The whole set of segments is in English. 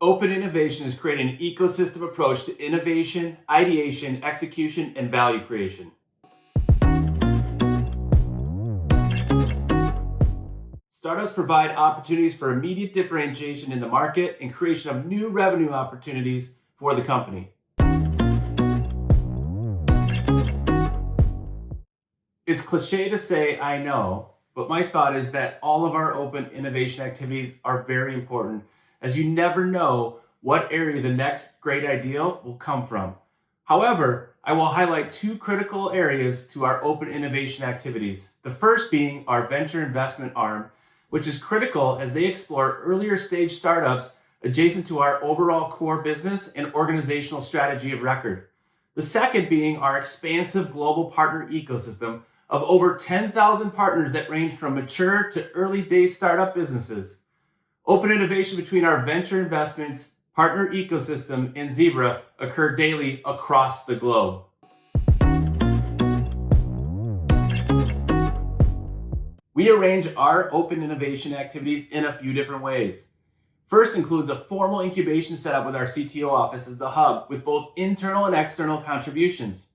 open innovation is creating an ecosystem approach to innovation, ideation, execution, and value creation. Startups provide opportunities for immediate differentiation in the market and creation of new revenue opportunities for the company. It's cliche to say, I know, but my thought is that all of our open innovation activities are very important, as you never know what area the next great idea will come from. However, I will highlight two critical areas to our open innovation activities. The first being our venture investment arm, which is critical as they explore earlier stage startups adjacent to our overall core business and organizational strategy of record. The second being our expansive global partner ecosystem of over 10,000 partners that range from mature to early days startup businesses. Open innovation between our venture investments, partner ecosystem, and Zebra occur daily across the globe. We arrange our open innovation activities in a few different ways. First includes a formal incubation setup with our CTO office as the hub with both internal and external contributions.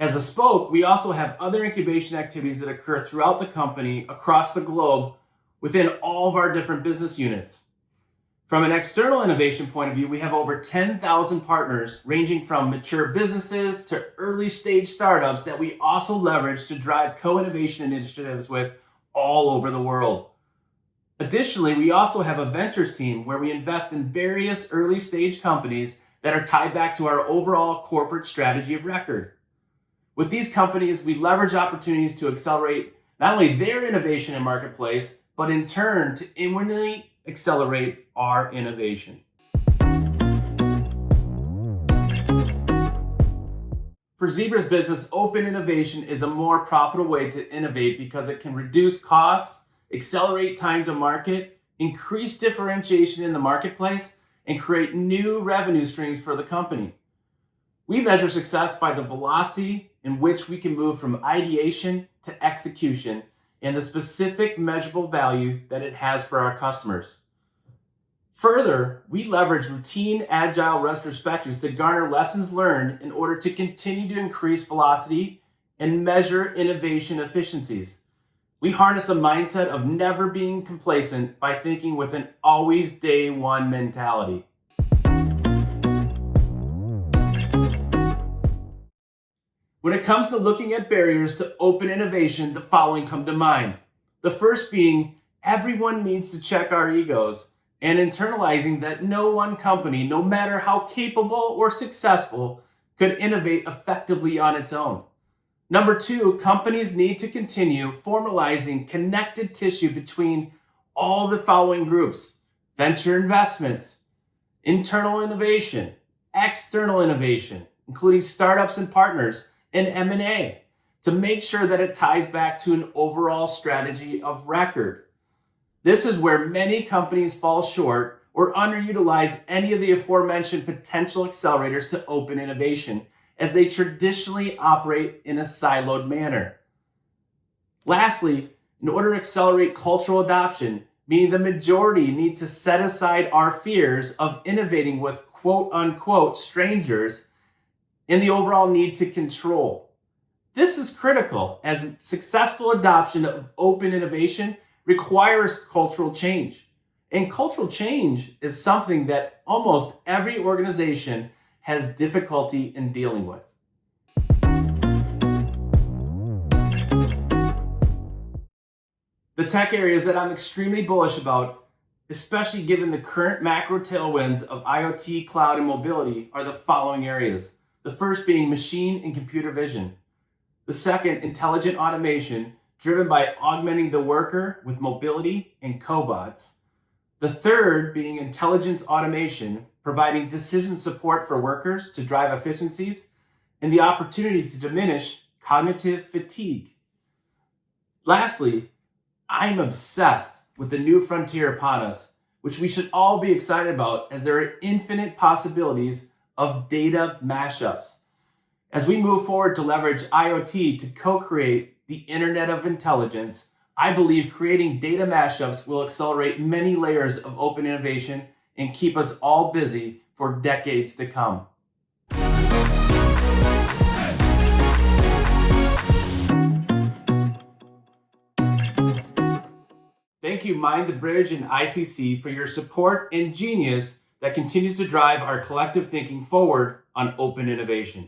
As a spoke, we also have other incubation activities that occur throughout the company across the globe within all of our different business units. From an external innovation point of view, we have over 10,000 partners ranging from mature businesses to early stage startups that we also leverage to drive co-innovation initiatives with all over the world. Additionally, we also have a ventures team where we invest in various early stage companies that are tied back to our overall corporate strategy of record. With these companies, we leverage opportunities to accelerate not only their innovation and marketplace, but in turn to inwardly accelerate our innovation. For Zebra's business, open innovation is a more profitable way to innovate because it can reduce costs, accelerate time to market, increase differentiation in the marketplace, and create new revenue streams for the company. We measure success by the velocity in which we can move from ideation to execution and the specific measurable value that it has for our customers. Further, we leverage routine agile retrospectives to garner lessons learned in order to continue to increase velocity and measure innovation efficiencies. We harness a mindset of never being complacent by thinking with an always day one mentality. When it comes to looking at barriers to open innovation, the following come to mind. The first being, everyone needs to check our egos, and internalizing that no one company, no matter how capable or successful, could innovate effectively on its own. Number two, companies need to continue formalizing connected tissue between all the following groups: venture investments, internal innovation, external innovation, including startups and partners, and M&A, to make sure that it ties back to an overall strategy of record. This is where many companies fall short or underutilize any of the aforementioned potential accelerators to open innovation, as they traditionally operate in a siloed manner. Lastly, in order to accelerate cultural adoption, meaning the majority need to set aside our fears of innovating with quote-unquote strangers and the overall need to control. This is critical, as successful adoption of open innovation requires cultural change. And cultural change is something that almost every organization has difficulty in dealing with. The tech areas that I'm extremely bullish about, especially given the current macro tailwinds of IoT, cloud, and mobility, are the following areas. The first being machine and computer vision. The second, intelligent automation, driven by augmenting the worker with mobility and cobots. The third being intelligence automation, providing decision support for workers to drive efficiencies and the opportunity to diminish cognitive fatigue. Lastly, I'm obsessed with the new frontier upon us, which we should all be excited about, as there are infinite possibilities of data mashups. As we move forward to leverage IoT to co-create the Internet of Intelligence, I believe creating data mashups will accelerate many layers of open innovation and keep us all busy for decades to come. Thank you, Mind the Bridge and ICC, for your support and genius that continues to drive our collective thinking forward on open innovation.